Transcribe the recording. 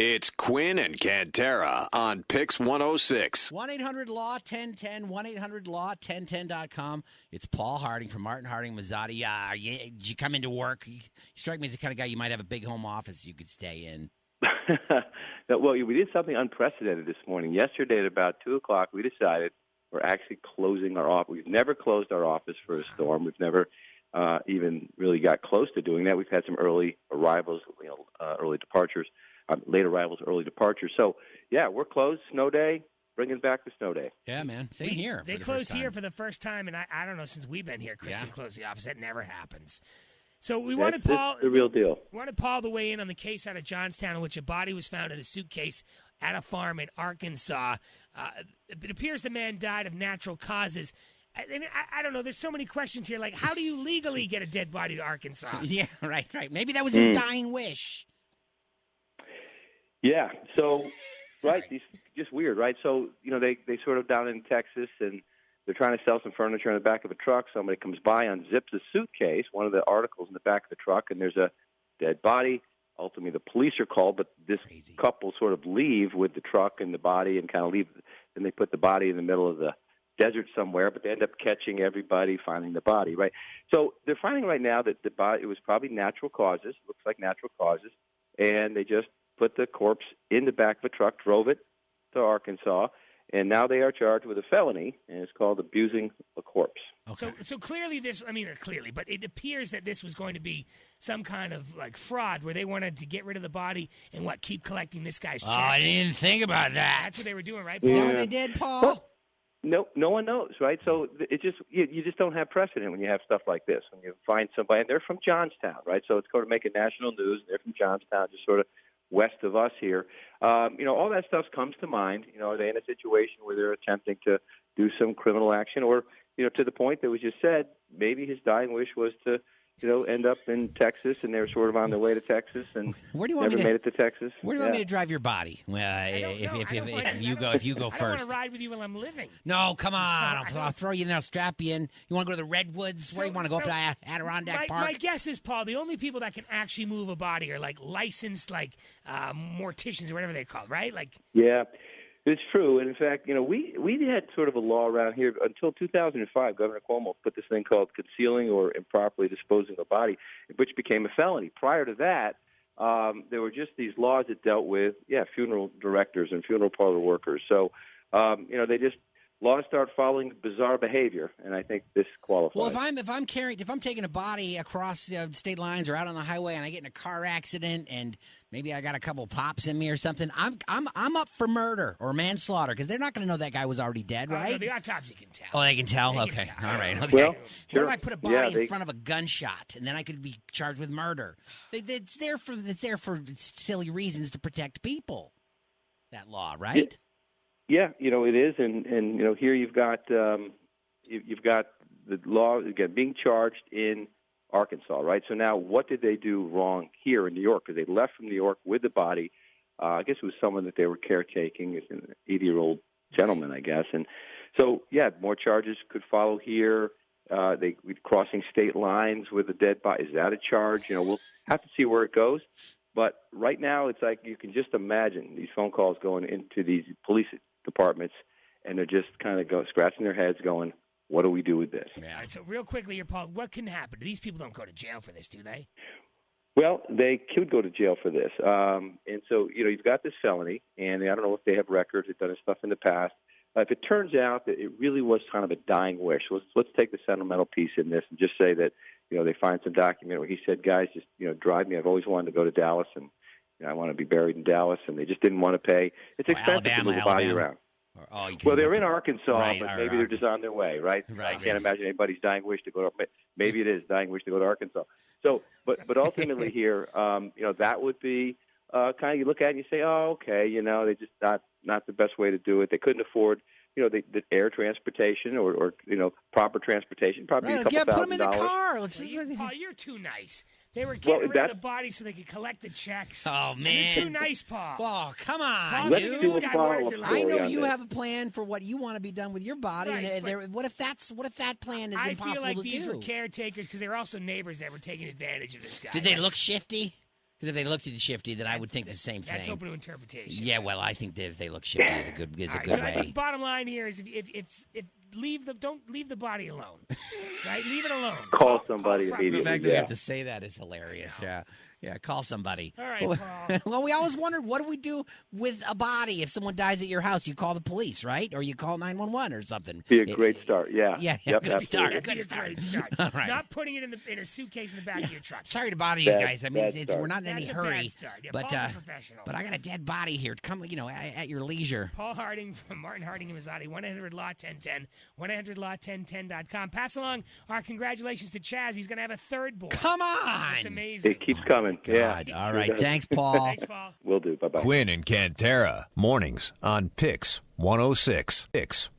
It's Quinn and Cantera on Pix 106. 1-800-LAW-1010, 1-800-LAW-1010.com. It's Paul Harding from Martin Harding Mazzotti. Did you come into work? You strike me as the kind of guy you might have a big home office you could stay in. Well, we did something unprecedented this morning. Yesterday at about 2 o'clock, we decided we're actually closing our office. We've never closed our office for a storm. We've never even really got close to doing that. We've had some early arrivals, early departures, late arrivals, early departures. So, yeah, we're closed. Snow day, bringing back the snow day. Yeah, man. Same here. They closed here for the first time, and I don't know, since we've been here, Kristen closed the office. That never happens. So we wanted Paul. The real deal. We wanted Paul to weigh in on the case out of Johnstown in which a body was found in a suitcase at a farm in Arkansas. It appears the man died of natural causes. I don't know. There's so many questions here. Like, how do you legally get a dead body to Arkansas? Yeah, right. Maybe that was his dying wish. Yeah. So, right. Just weird, right? So, they sort of down in Texas, and they're trying to sell some furniture in the back of a truck. Somebody comes by, unzips a suitcase, one of the articles in the back of the truck, and there's a dead body. Ultimately, the police are called, but this couple sort of leave with the truck and the body and kind of leave. And they put the body in the middle of the desert somewhere, but they end up catching everybody, finding the body, right? So they're finding right now that the body, it was probably natural causes, looks like natural causes, and they just put the corpse in the back of a truck, drove it to Arkansas, and now they are charged with a felony, and it's called abusing a corpse. Okay. So clearly but it appears that this was going to be some kind of like fraud where they wanted to get rid of the body and keep collecting this guy's checks. Oh, I didn't think about that. That's what they were doing, right? Is that what they did, Paul? Well, no one knows, right? So it just you just don't have precedent when you have stuff like this. When you find somebody, and they're from Johnstown, right? So it's going to make a national news. They're from Johnstown, just sort of west of us here. All that stuff comes to mind. Are they in a situation where they're attempting to do some criminal action, or to the point that was just said, maybe his dying wish was to end up in Texas, and they're sort of on their way to Texas, and never made it to Texas. Where do you want me to drive your body? If you go first. I don't want to ride with you while I'm living. No, come on. I'll throw you in there. I'll strap you in. You want to go to the Redwoods? Where do you want to go up to Adirondack Park? My guess is, Paul, the only people that can actually move a body are like licensed, morticians or whatever they're called, right? Yeah. It's true, and in fact, we had sort of a law around here until 2005. Governor Cuomo put this thing called concealing or improperly disposing of a body, which became a felony. Prior to that, there were just these laws that dealt with funeral directors and funeral parlor workers. So, laws start following bizarre behavior, and I think this qualifies. Well, if I'm taking a body across state lines or out on the highway, and I get in a car accident, and maybe I got a couple pops in me or something, I'm up for murder or manslaughter because they're not going to know that guy was already dead, right? No, the autopsy can tell. Oh, they can tell. All right. Okay. Well, sure. What if I put a body in front of a gunshot, and then I could be charged with murder? It's there for silly reasons to protect people. That law, right? Yeah, it is, and here you've got the law again being charged in Arkansas, right? So now, what did they do wrong here in New York? Because they left from New York with the body. I guess it was someone that they were caretaking. It's an 80-year-old gentleman, I guess, and so more charges could follow here. They crossing state lines with a dead body. Is that a charge? We'll have to see where it goes. But right now, it's like you can just imagine these phone calls going into these police departments, and they're just kind of scratching their heads going, what do we do with this? Yeah. All right, so real quickly here, Paul, what can happen? These people don't go to jail for this, do they? Well, they could go to jail for this. And so, you've got this felony, and I don't know if they have records. They've done stuff in the past. If it turns out that it really was kind of a dying wish, let's take the sentimental piece in this and just say that, they find some document where he said, guys, just, drive me. I've always wanted to go to Dallas, and I want to be buried in Dallas, and they just didn't want to pay. It's expensive to move a body around. Well, they're in Arkansas, but maybe they're just on their way, right? I can't imagine anybody's dying wish to go to. Maybe it is dying wish to go to Arkansas. So, but ultimately here, that would be kind of you look at it and you say, oh, okay, they just not the best way to do it. They couldn't afford. The air transportation or proper transportation, probably a couple $1,000. Put them in the car. Paul, you're too nice. They were getting rid of the body so they could collect the checks. Oh, man. You're too nice, Paul. Oh, come on, Let's dude. do a follow-up I know you this. have a plan for what you want to be done with your body, and what if that plan is impossible to do? I feel like these were caretakers because they were also neighbors that were taking advantage of this guy. Did they look shifty? Because if they looked at shifty, then I would think the same That's thing. open to interpretation. Yeah, well, I think that if they look shifty is a good All right, way. so I think bottom line here is if don't leave the body alone, right? Leave it alone. Call somebody call immediately. The fact that we Yeah. have to say that is hilarious. Yeah, call somebody. All right, well, Paul. well, we always wondered, what do we do with a body if someone dies at your house? You call the police, right? Or you call 911 or something. Be a great start. Yeah. Yeah, Yep, good start. absolutely. That'd be a great start. All right. Not putting it in a suitcase in the back of your truck. Sorry to bother you Bad- guys. I mean, bad it's start. we're not in any That's a hurry. bad start. Yeah, but Paul's a professional. but I got a dead body here. Come, at your leisure. Paul Harding from Martin Harding and Mazzotti, 1-800-LAW-1010, 1-800-LAW-1010.com. Pass along our congratulations to Chaz. He's going to have a third boy. Come on. It's amazing. It keeps coming. God. Yeah. All right. Thanks, Paul. Thanks, Paul. Will do. Bye-bye. Quinn and Cantera, mornings on Pix 106. Pix